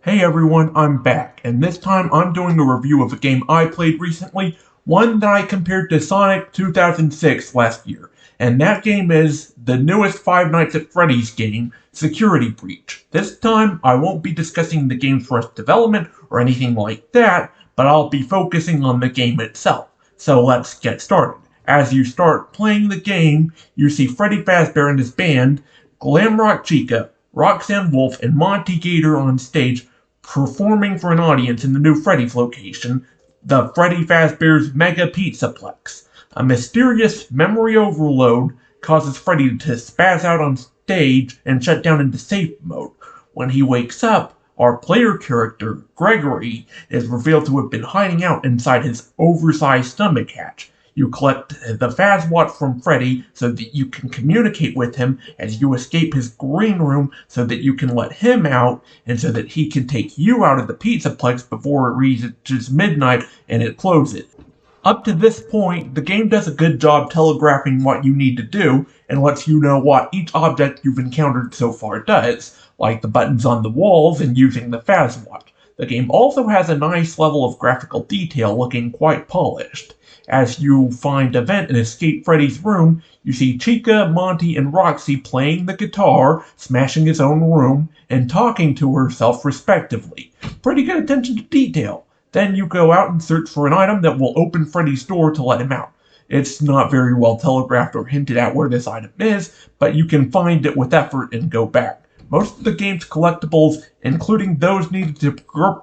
Hey everyone, I'm back, and this time I'm doing a review of a game I played recently, one that I compared to Sonic 2006 last year, and that game is the newest Five Nights at Freddy's game, Security Breach. This time, I won't be discussing the game's first development or anything like that, but I'll be focusing on the game itself. So let's get started. As you start playing the game, you see Freddy Fazbear and his band, Glamrock Chica, Roxanne Wolf, and Monty Gator on stage performing for an audience in the new Freddy's location, the Freddy Fazbear's Mega Pizzaplex. A mysterious memory overload causes Freddy to spaz out on stage and shut down into safe mode. When he wakes up, our player character, Gregory, is revealed to have been hiding out inside his oversized stomach hatch. You collect the Fazwatch from Freddy so that you can communicate with him as you escape his green room so that you can let him out and so that he can take you out of the Pizzaplex before it reaches midnight and it closes. Up to this point, the game does a good job telegraphing what you need to do and lets you know what each object you've encountered so far does, like the buttons on the walls and using the Fazwatch. The game also has a nice level of graphical detail looking quite polished. As you find a vent and escape Freddy's room, you see Chica, Monty, and Roxy playing the guitar, smashing his own room, and talking to herself respectively. Pretty good attention to detail. Then you go out and search for an item that will open Freddy's door to let him out. It's not very well telegraphed or hinted at where this item is, but you can find it with effort and go back. Most of the game's collectibles, including those needed to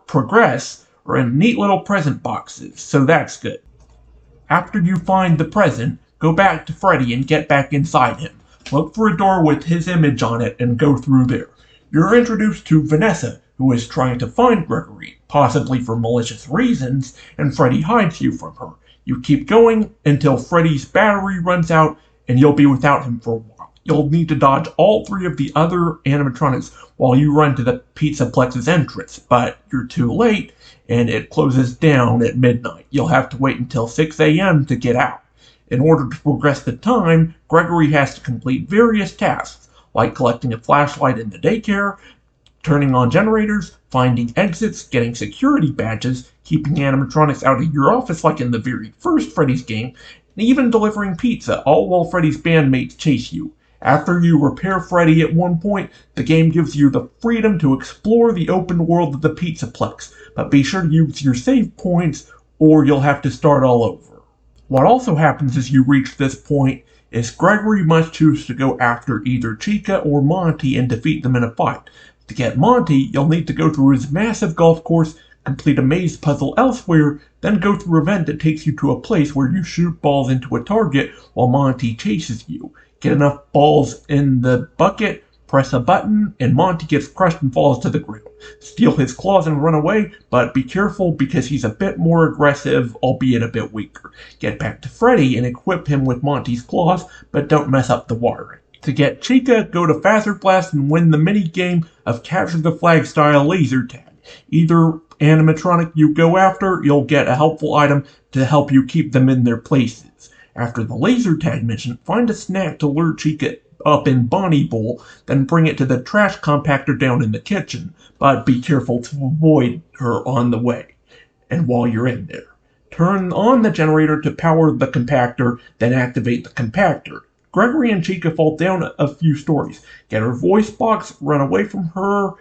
progress, are in neat little present boxes, so that's good. After you find the present, go back to Freddy and get back inside him. Look for a door with his image on it and go through there. You're introduced to Vanessa, who is trying to find Gregory, possibly for malicious reasons, and Freddy hides you from her. You keep going until Freddy's battery runs out and you'll be without him for a while. You'll need to dodge all three of the other animatronics while you run to the Pizzaplex's entrance, but you're too late and it closes down at midnight. You'll have to wait until 6 a.m. to get out. In order to progress the time, Gregory has to complete various tasks, like collecting a flashlight in the daycare, turning on generators, finding exits, getting security badges, keeping animatronics out of your office like in the very first Freddy's game, and even delivering pizza, all while Freddy's bandmates chase you. After you repair Freddy at one point, the game gives you the freedom to explore the open world of the Pizzaplex, but be sure to use your save points or you'll have to start all over. What also happens as you reach this point is Gregory must choose to go after either Chica or Monty and defeat them in a fight. To get Monty, you'll need to go through his massive golf course, complete a maze puzzle elsewhere, then go through an event that takes you to a place where you shoot balls into a target while Monty chases you. Get enough balls in the bucket, press a button, and Monty gets crushed and falls to the ground. Steal his claws and run away, but be careful because he's a bit more aggressive, albeit a bit weaker. Get back to Freddy and equip him with Monty's claws, but don't mess up the wiring. To get Chica, go to Fazer Blast and win the mini-game of Capture the Flag style laser tag. Either animatronic you go after, you'll get a helpful item to help you keep them in their places. After the laser tag mission, find a snack to lure Chica up in Bonnie Bowl, then bring it to the trash compactor down in the kitchen, but be careful to avoid her on the way. And while you're in there, turn on the generator to power the compactor, then activate the compactor. Gregory and Chica fall down a few stories. Get her voice box, run away from her,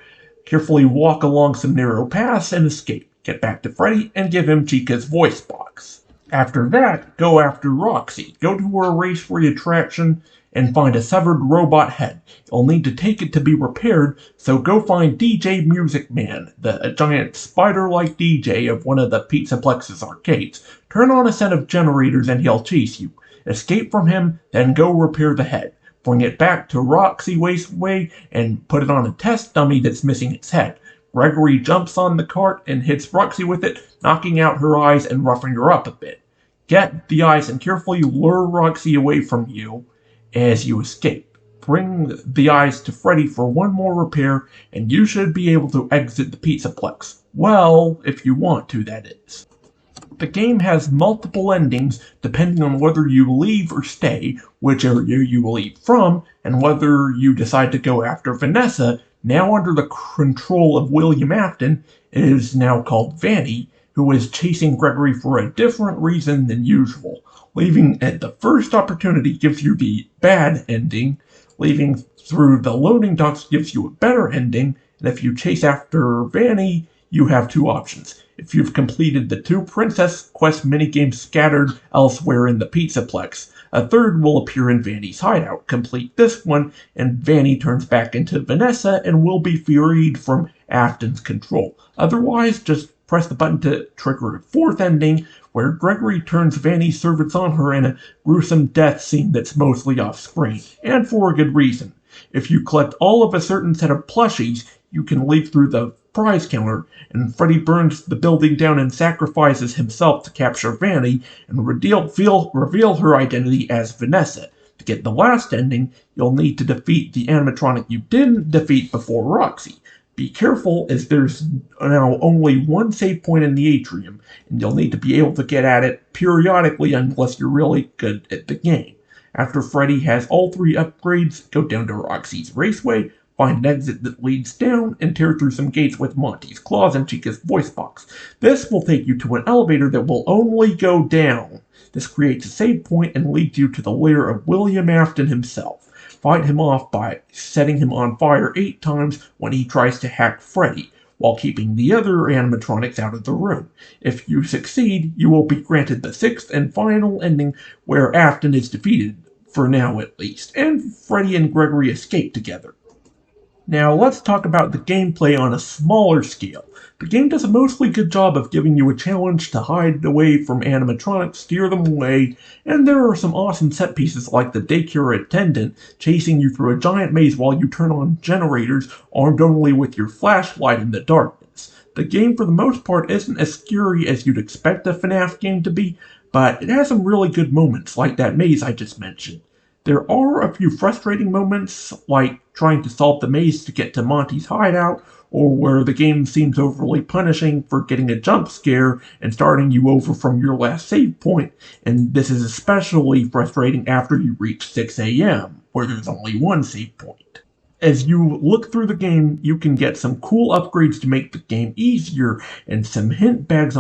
carefully walk along some narrow paths, and escape. Get back to Freddy and give him Chica's voice box. After that, go after Roxy. Go to her race-free attraction and find a severed robot head. You'll need to take it to be repaired, so go find DJ Music Man, the giant spider-like DJ of one of the Pizzaplex's arcades. Turn on a set of generators and he'll chase you. Escape from him, then go repair the head. Bring it back to Roxy Wasteway and put it on a test dummy that's missing its head. Gregory jumps on the cart and hits Roxy with it, knocking out her eyes and roughing her up a bit. Get the eyes and carefully lure Roxy away from you as you escape. Bring the eyes to Freddy for one more repair, and you should be able to exit the Pizzaplex. Well, if you want to, that is. The game has multiple endings depending on whether you leave or stay, which area you leave from, and whether you decide to go after Vanessa Now under the control of William Afton, it is now called Vanny, who is chasing Gregory for a different reason than usual. Leaving at the first opportunity gives you the bad ending, leaving through the loading docks gives you a better ending, and if you chase after Vanny, you have two options. If you've completed the 2 Princess Quest minigames scattered elsewhere in the Pizzaplex, a third will appear in Vanny's hideout. Complete this one, and Vanny turns back into Vanessa and will be freed from Afton's control. Otherwise, just press the button to trigger a 4th ending, where Gregory turns Vanny's servants on her in a gruesome death scene that's mostly off-screen, and for a good reason. If you collect all of a certain set of plushies, you can leap through the prize counter, and Freddy burns the building down and sacrifices himself to capture Vanny and reveal her identity as Vanessa. To get the last ending, you'll need to defeat the animatronic you didn't defeat before Roxy. Be careful, as there's now only one save point in the atrium, and you'll need to be able to get at it periodically unless you're really good at the game. After Freddy has all 3 upgrades, go down to Roxy's Raceway, find an exit that leads down, and tear through some gates with Monty's claws and Chica's voice box. This will take you to an elevator that will only go down. This creates a save point and leads you to the lair of William Afton himself. Fight him off by setting him on fire 8 times when he tries to hack Freddy, while keeping the other animatronics out of the room. If you succeed, you will be granted the 6th and final ending where Afton is defeated, for now at least, and Freddy and Gregory escape together. Now let's talk about the gameplay on a smaller scale. The game does a mostly good job of giving you a challenge to hide away from animatronics, steer them away, and there are some awesome set pieces like the daycare attendant chasing you through a giant maze while you turn on generators armed only with your flashlight in the darkness. The game for the most part isn't as scary as you'd expect a FNAF game to be, but it has some really good moments like that maze I just mentioned. There are a few frustrating moments, like trying to solve the maze to get to Monty's hideout, or where the game seems overly punishing for getting a jump scare and starting you over from your last save point, and this is especially frustrating after you reach 6 a.m., where there's only one save point. As you look through the game, you can get some cool upgrades to make the game easier, and some hint bags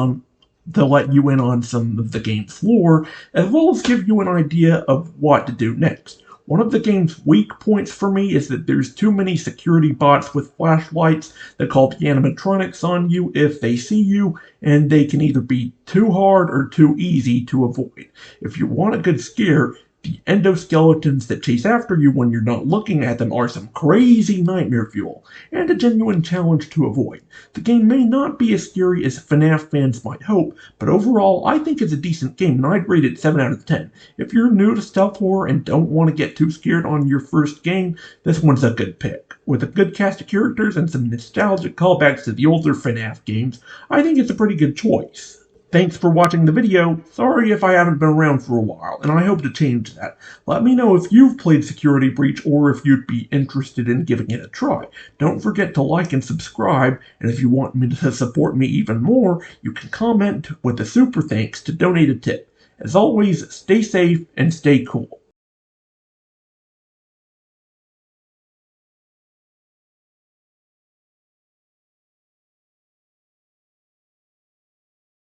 to let you in on some of the game's lore, as well as give you an idea of what to do next. One of the game's weak points for me is that there's too many security bots with flashlights that call the animatronics on you if they see you, and they can either be too hard or too easy to avoid. If you want a good scare, the endoskeletons that chase after you when you're not looking at them are some crazy nightmare fuel, and a genuine challenge to avoid. The game may not be as scary as FNAF fans might hope, but overall I think it's a decent game and I'd rate it 7 out of 10. If you're new to stealth horror and don't want to get too scared on your first game, this one's a good pick. With a good cast of characters and some nostalgic callbacks to the older FNAF games, I think it's a pretty good choice. Thanks for watching the video. Sorry if I haven't been around for a while, and I hope to change that. Let me know if you've played Security Breach or if you'd be interested in giving it a try. Don't forget to like and subscribe, and if you want me to support me even more, you can comment with a super thanks to donate a tip. As always, stay safe and stay cool.